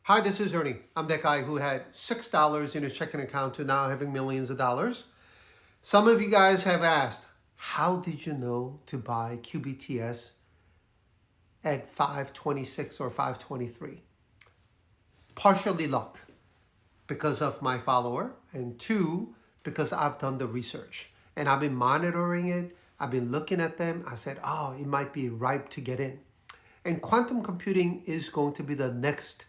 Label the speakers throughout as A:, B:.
A: Hi, this is Ernie. I'm that guy who had $6 in his checking account to now having millions of dollars. Some of you guys have asked, how did you know to buy QBTS at 526 or 523? Partially luck because of my follower, and two, because I've done the research and I've been monitoring it. I've been looking at them. I said, oh, it might be ripe to get in. And quantum computing is going to be the next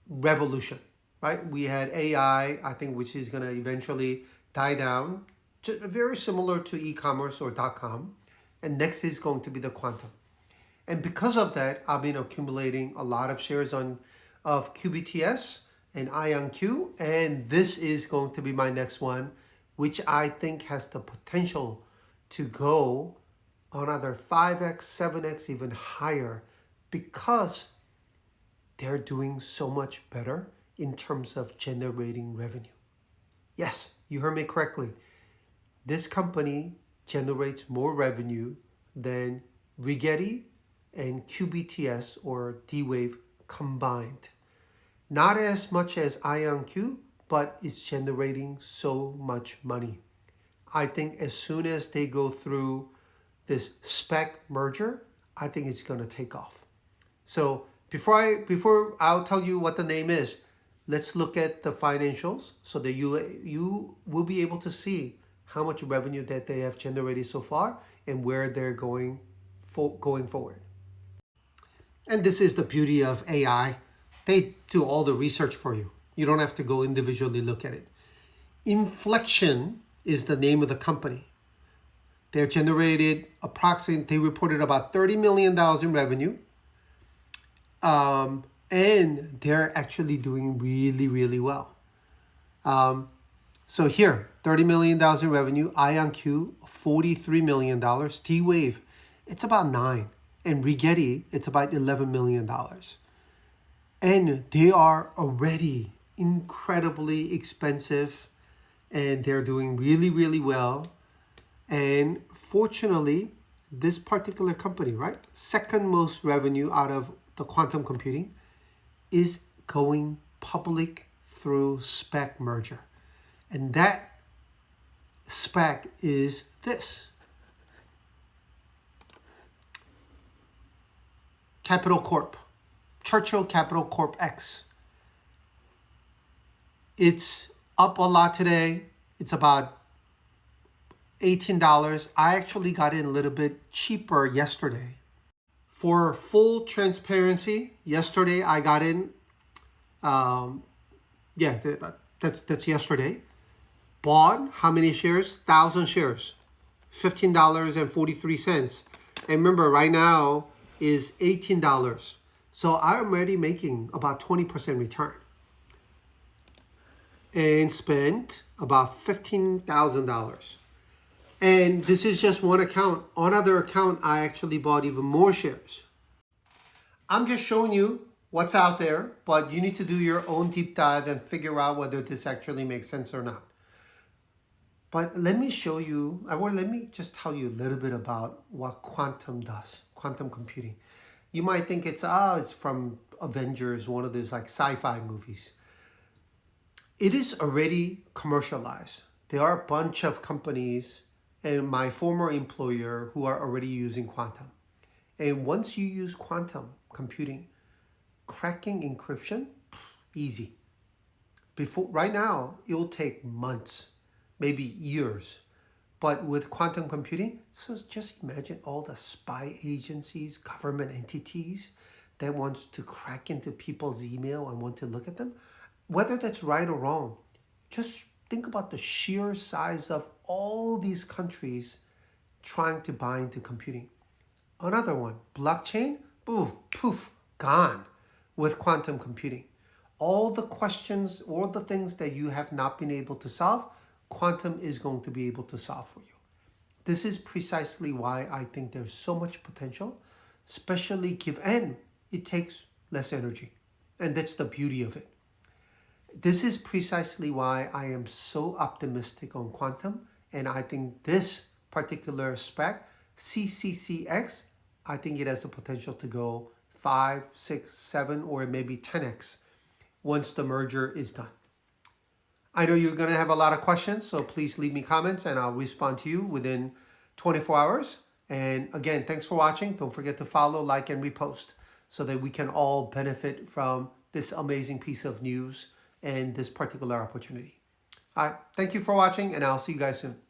A: revolution, right? We had AI, I think, which is going to eventually die down, very similar to e-commerce or .com. And next is going to be the quantum. And because of that, I've been accumulating a lot of shares of QBTS and IonQ. And this is going to be my next one, which I think has the potential to go another 5x, 7x, even higher, because they're doing so much better in terms of generating revenue. Yes, you heard me correctly. This company generates more revenue than Rigetti and QBTS or D-Wave combined. Not as much as IonQ, but it's generating so much money. I think as soon as they go through this SPAC merger, I think it's going to take off. So before I'll tell you what the name is, let's look at the financials so that you will be able to see how much revenue that they have generated so far and where they're going forward. And this is the beauty of AI. They do all the research for you. You don't have to go individually look at it. Inflection is the name of the company. They reported about $30 million in revenue. And they're actually doing really, really well. So here, $30 million in revenue, IonQ, $43 million, D-Wave, it's about 9. And Rigetti, it's about $11 million. And they are already incredibly expensive, and they're doing really, really well. And fortunately, this particular company, right, second most revenue out of the quantum computing, is going public through SPAC merger. And that SPAC is this. Capital Corp. Churchill Capital Corp X. It's up a lot today. It's about $18. I actually got in a little bit cheaper yesterday. For full transparency, yesterday I got in, that's yesterday. Bought how many shares? 1,000 shares, $15.43. And remember, right now is $18. So I'm already making about 20% return. And spent about $15,000. And this is just one account. On another account, I actually bought even more shares. I'm just showing you what's out there, but you need to do your own deep dive and figure out whether this actually makes sense or not. But let me show you, or let me just tell you a little bit about what quantum does, quantum computing. You might think it's from Avengers, one of those like sci-fi movies. It is already commercialized. There are a bunch of companies and my former employer who are already using quantum. And once you use quantum computing, cracking encryption, easy. Right now, it will take months, maybe years. But with quantum computing, so just imagine all the spy agencies, government entities that wants to crack into people's email and want to look at them. Whether that's right or wrong, just think about the sheer size of all these countries trying to buy into computing. Another one, blockchain, poof, gone with quantum computing. All the questions, all the things that you have not been able to solve, quantum is going to be able to solve for you. This is precisely why I think there's so much potential, especially and it takes less energy. And that's the beauty of it. This is precisely why I am so optimistic on quantum, and I think this particular SPAC, CCCX, I think it has the potential to go 5, 6, 7, or maybe 10x. once the merger is done. I know you're going to have a lot of questions, so please leave me comments and I'll respond to you within 24 hours. And again, thanks for watching. Don't forget to follow, like, and repost so that we can all benefit from this amazing piece of news and this particular opportunity. All right, thank you for watching, and I'll see you guys soon.